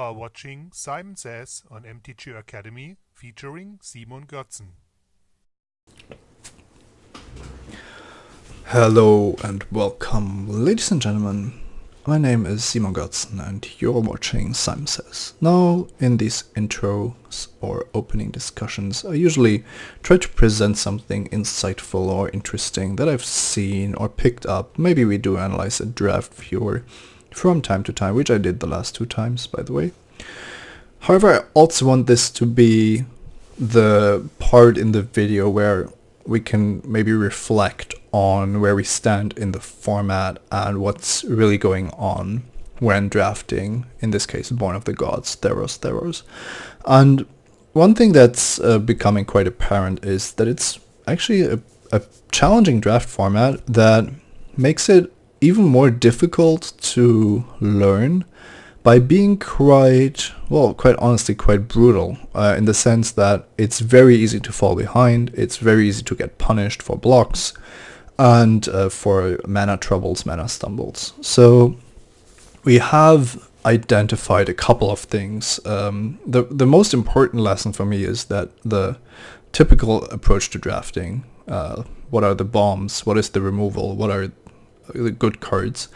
are watching Simon Says on Mtgo Academy featuring Simon Götzen. Hello and welcome, ladies and gentlemen. My name is Simon Götzen and you're watching Simon Says. Now, in these intros or opening discussions, I usually try to present something insightful or interesting that I've seen or picked up. Maybe we do analyze a draft viewer from time to time, which I did the last 2 times, by the way. However, I also want this to be the part in the video where we can maybe reflect on where we stand in the format and what's really going on when drafting, in this case, Born of the Gods, Theros. And one thing that's becoming quite apparent is that it's actually a challenging draft format that makes it even more difficult to learn by being quite honestly, quite brutal, in the sense that it's very easy to fall behind, it's very easy to get punished for blocks, and for mana troubles, mana stumbles. So we have identified a couple of things. The most important lesson for me is that the typical approach to drafting, what are the bombs, what is the removal, what are the good cards,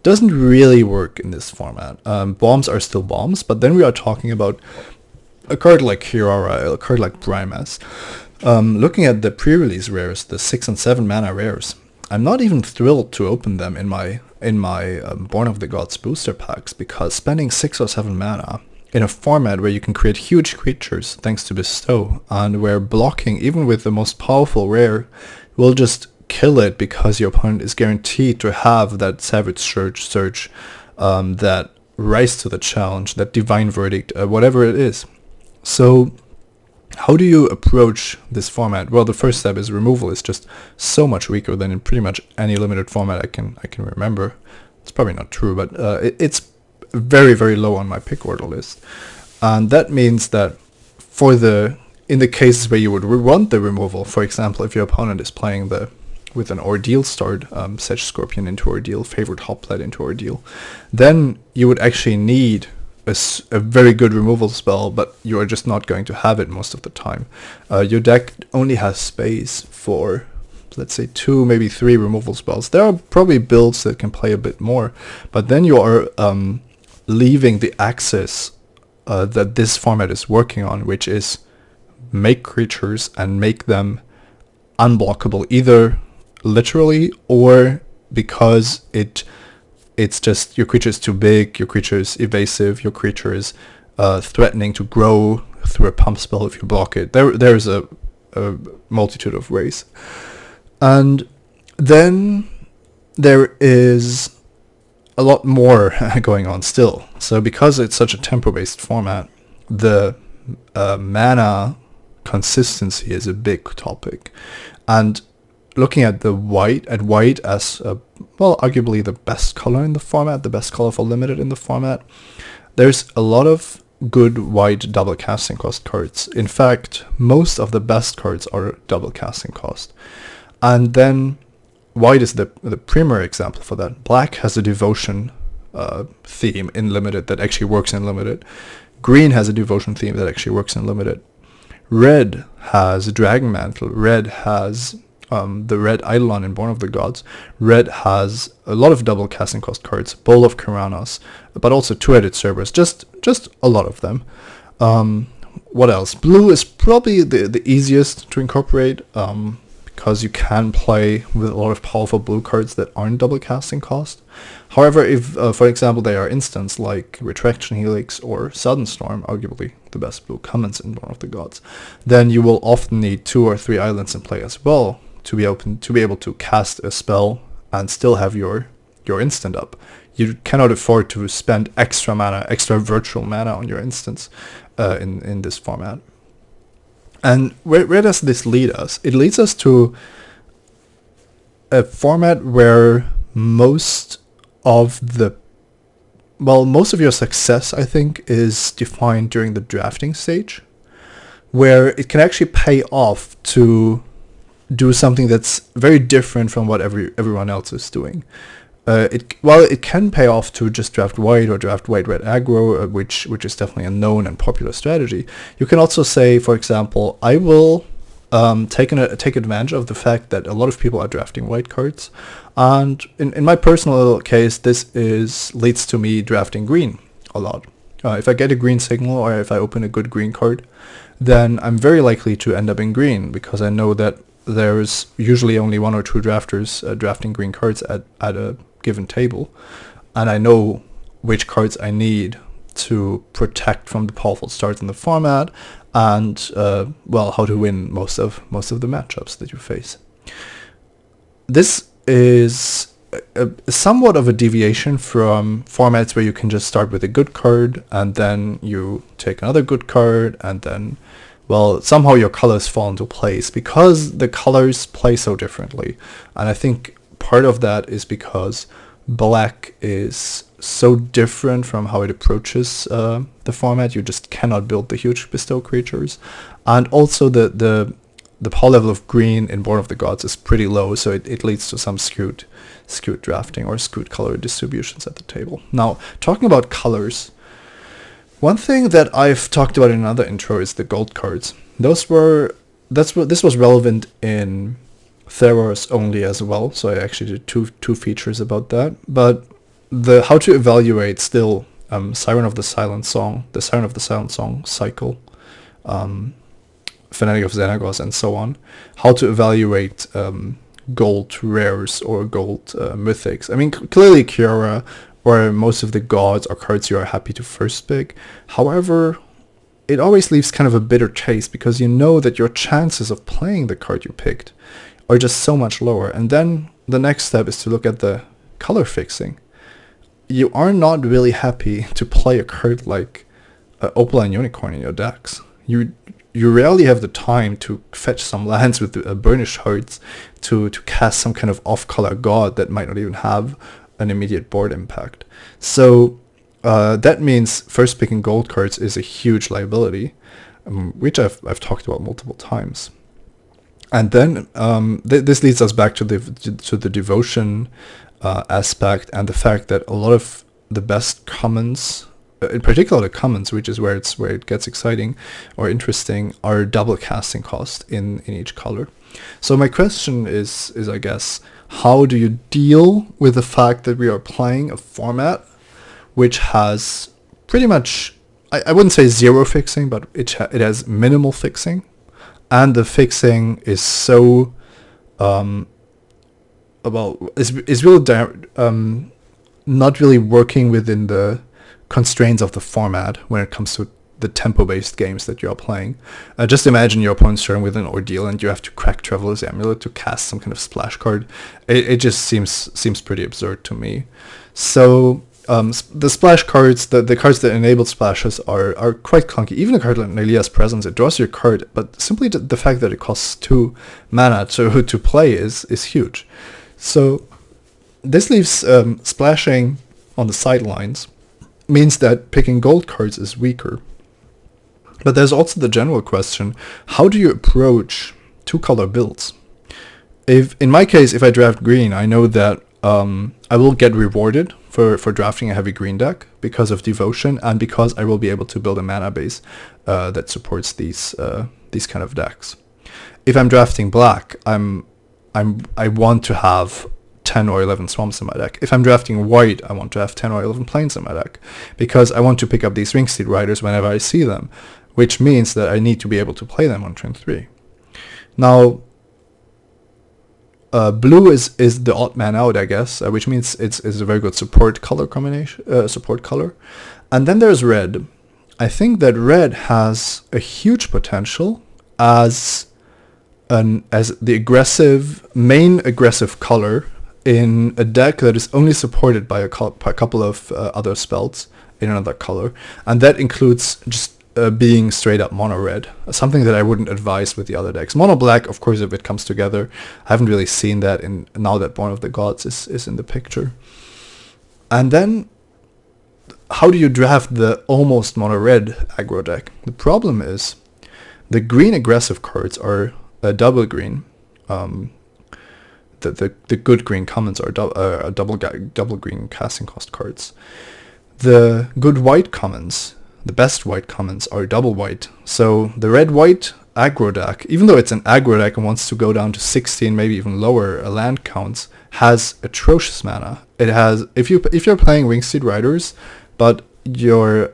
doesn't really work in this format. Bombs are still bombs, but then we are talking about a card like Kirara, a card like Brymas. Looking at the pre-release rares, the 6 and 7 mana rares, I'm not even thrilled to open them in my Born of the Gods booster packs, because spending 6 or 7 mana in a format where you can create huge creatures thanks to Bestow, and where blocking, even with the most powerful rare, will just kill it because your opponent is guaranteed to have that Savage Surge, that Rise to the Challenge, that Divine Verdict, whatever it is. So how do you approach this format? Well, the first step is removal is just so much weaker than in pretty much any limited format I can remember. It's probably not true, but it's very, very low on my pick order list. And that means that in the cases where you would want the removal, for example, if your opponent is playing with an Ordeal starred Sedge Scorpion into Ordeal, Favorite Hoplite into Ordeal, then you would actually need a very good removal spell, but you are just not going to have it most of the time. Your deck only has space for, let's say, 2, maybe 3 removal spells. There are probably builds that can play a bit more, but then you are leaving the axis that this format is working on, which is make creatures and make them unblockable, either literally or because it's just your creature is too big, your creature is evasive, your creature is threatening to grow through a pump spell if you block it. There's a multitude of ways. And then there is a lot more going on still. So because it's such a tempo-based format, the mana consistency is a big topic. And looking at white as arguably the best color in the format, the best color for limited in the format, there's a lot of good white double casting cost cards. In fact, most of the best cards are double casting cost. And then white is the premier example for that. Black has a devotion theme in limited that actually works in limited. Green has a devotion theme that actually works in limited. Red has Dragon Mantle. Red has the Red Eidolon in Born of the Gods. Red has a lot of double casting cost cards, Bowl of Karanos, but also 2-headed Cerberus, just a lot of them. What else? Blue is probably the easiest to incorporate, because you can play with a lot of powerful blue cards that aren't double casting cost. However, if, for example, they are instants like Retraction Helix or Sudden Storm, arguably the best blue commons in Born of the Gods, then you will often need 2 or 3 islands in play as well to be able to cast a spell and still have your instant up. You cannot afford to spend extra virtual mana on your instants in this format. And where does this lead us? It leads us to a format where most of your success, I think, is defined during the drafting stage, where it can actually pay off to do something that's very different from what everyone else is doing. it can pay off to just draft white or draft white-red aggro, which is definitely a known and popular strategy. You can also say, for example, I will take advantage of the fact that a lot of people are drafting white cards, and in my personal case, this leads to me drafting green a lot. If I get a green signal or if I open a good green card, then I'm very likely to end up in green, because I know that there's usually only one or two drafters drafting green cards at a given table, and I know which cards I need to protect from the powerful starts in the format, and how to win most of the matchups that you face. This is somewhat of a deviation from formats where you can just start with a good card and then you take another good card, and then somehow your colors fall into place, because the colors play so differently. And I think part of that is because black is so different from how it approaches the format. You just cannot build the huge bestow creatures, and also the power level of green in Born of the Gods is pretty low, so it leads to some skewed drafting or skewed color distributions at the table. Now, talking about colors, one thing that I've talked about in another intro is the gold cards. This was relevant in Theros only as well, so I actually did two features about that. But the how to evaluate still Siren of the Silent Song cycle, Fanatic of Xenagos, and so on. How to evaluate gold rares or gold mythics. I mean, clearly Kiora or most of the gods are cards you are happy to first pick. However, it always leaves kind of a bitter taste, because you know that your chances of playing the card you picked are just so much lower. And then the next step is to look at the color fixing. You are not really happy to play a card like Opaline Unicorn in your decks. You rarely have the time to fetch some lands with Burnished Hearts to cast some kind of off-color god that might not even have an immediate board impact. So that means first picking gold cards is a huge liability, which I've talked about multiple times. And then this leads us back to the devotion aspect, and the fact that a lot of the best commons, in particular the commons, which is where it gets exciting or interesting, are double casting cost in each color. So my question is I guess, how do you deal with the fact that we are playing a format which has pretty much, I wouldn't say zero fixing, but it has minimal fixing, and the fixing is so is really not really working within the constraints of the format when it comes to the tempo-based games that you are playing. Just imagine your opponent's turn with an Ordeal and you have to crack Traveler's Amulet to cast some kind of splash card. It just seems pretty absurd to me. So the splash cards, the cards that enable splashes are quite clunky. Even a card like Nelia's Presence, it draws your card, but simply the fact that it costs 2 mana to play is huge. So this leaves splashing on the sidelines, means that picking gold cards is weaker. But there's also the general question, how do you approach 2-color builds? In my case, if I draft green, I know that I will get rewarded for drafting a heavy green deck because of devotion, and because I will be able to build a mana base that supports these kind of decks. If I'm drafting black, I want to have 10 or 11 swamps in my deck. If I'm drafting white, I want to have 10 or 11 plains in my deck, because I want to pick up these Ringsteed Riders whenever I see them, which means that I need to be able to play them on turn 3. Now, blue is the odd man out, I guess, which means it's a very good support color combination, support color. And then there's red. I think that red has a huge potential as the main aggressive color in a deck that is only supported by a couple of other spells in another color, and that includes just being straight up mono red, something that I wouldn't advise with the other decks. Mono black, of course, if it comes together. I haven't really seen that now that Born of the Gods is in the picture. And then, how do you draft the almost mono red aggro deck? The problem is the green aggressive cards are a double green. the good green commons are double green casting cost cards. The good white commons, the best white commons, are double white. So the red-white aggro deck, even though it's an aggro deck and wants to go down to 16, maybe even lower land counts, has atrocious mana. It has, if you're playing Wingsteed Riders, but you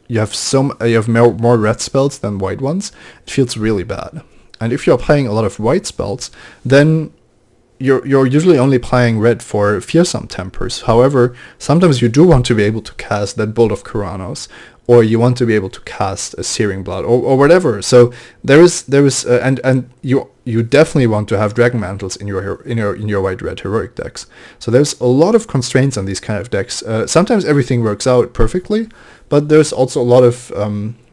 have more red spells than white ones, it feels really bad. And if you're playing a lot of white spells, then you're usually only playing red for fearsome tempers. However, sometimes you do want to be able to cast that Bolt of Kuranos, or you want to be able to cast a Searing Blood, or whatever. So there is and you definitely want to have Dragon Mantles in your white-red heroic decks. So there's a lot of constraints on these kind of decks. Sometimes everything works out perfectly, but there's also a lot of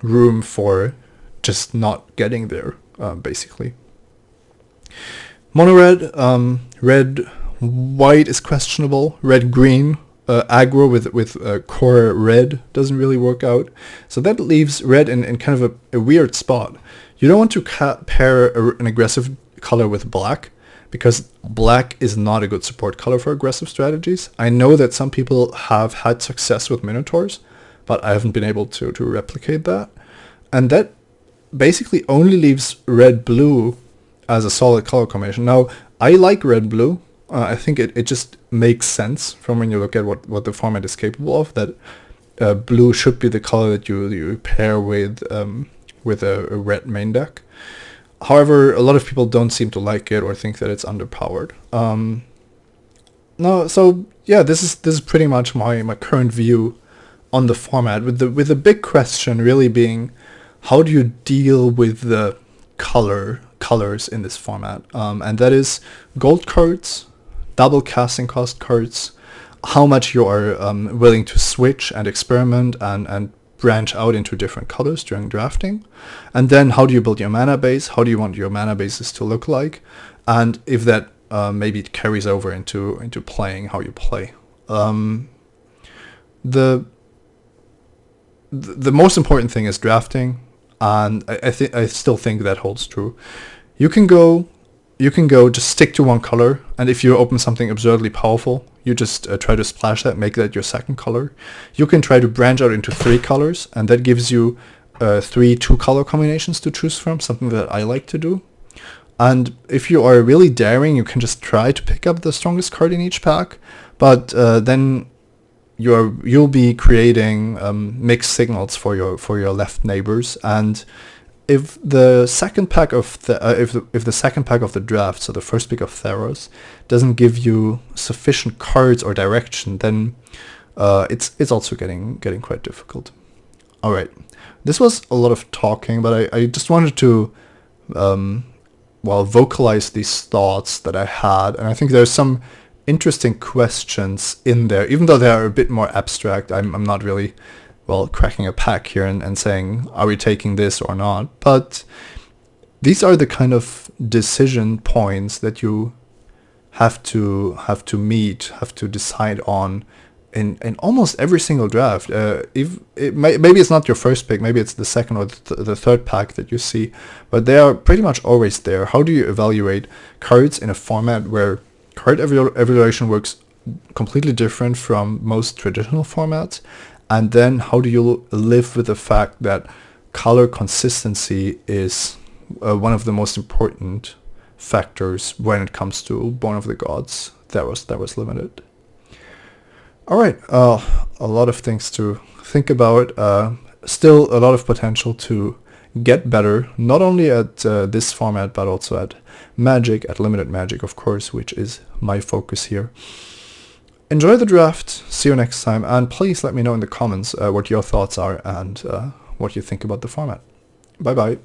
room for just not getting there, basically. Mono red, red white is questionable. Red green, aggro with core red doesn't really work out. So that leaves red in kind of a weird spot. You don't want to pair an aggressive color with black, because black is not a good support color for aggressive strategies. I know that some people have had success with Minotaurs, but I haven't been able to replicate that. And that basically only leaves red-blue as a solid color combination. Now, I like red-blue. I think it just makes sense from when you look at what the format is capable of, that blue should be the color that you pair with a red main deck. However, a lot of people don't seem to like it or think that it's underpowered. No, so yeah, this is pretty much my current view on the format, with the big question really being, how do you deal with the colors in this format? And that is gold cards, double casting cost cards, how much you are willing to switch and experiment and branch out into different colors during drafting, and then how do you build your mana base? How do you want your mana bases to look like? And if that maybe it carries over into playing, how you play. The most important thing is drafting, and I still think that holds true. You can go just stick to one color, and if you open something absurdly powerful, you just try to splash that, make that your second color. You can try to branch out into 3 colors, and that gives you 3 2-color combinations to choose from, something that I like to do. And if you are really daring, you can just try to pick up the strongest card in each pack, but then you'll be creating mixed signals for your left neighbors. And if the second pack of the second pack of the draft, so the first pick of Theros, doesn't give you sufficient cards or direction, then it's also getting quite difficult. All right, this was a lot of talking, but I just wanted to vocalize these thoughts that I had, and I think there's some interesting questions in there, even though they are a bit more abstract. I'm not really cracking a pack here and saying, are we taking this or not? But these are the kind of decision points that you have to decide on in almost every single draft. Maybe it's not your first pick, maybe it's the second or the third pack that you see, but they are pretty much always there. How do you evaluate cards in a format where card evaluation works completely different from most traditional formats? And then how do you live with the fact that color consistency is one of the most important factors when it comes to Born of the Gods that was limited? All right, a lot of things to think about. Still a lot of potential to get better, not only at this format, but also at Magic, at Limited Magic, of course, which is my focus here. Enjoy the draft, see you next time, and please let me know in the comments what your thoughts are and what you think about the format. Bye bye.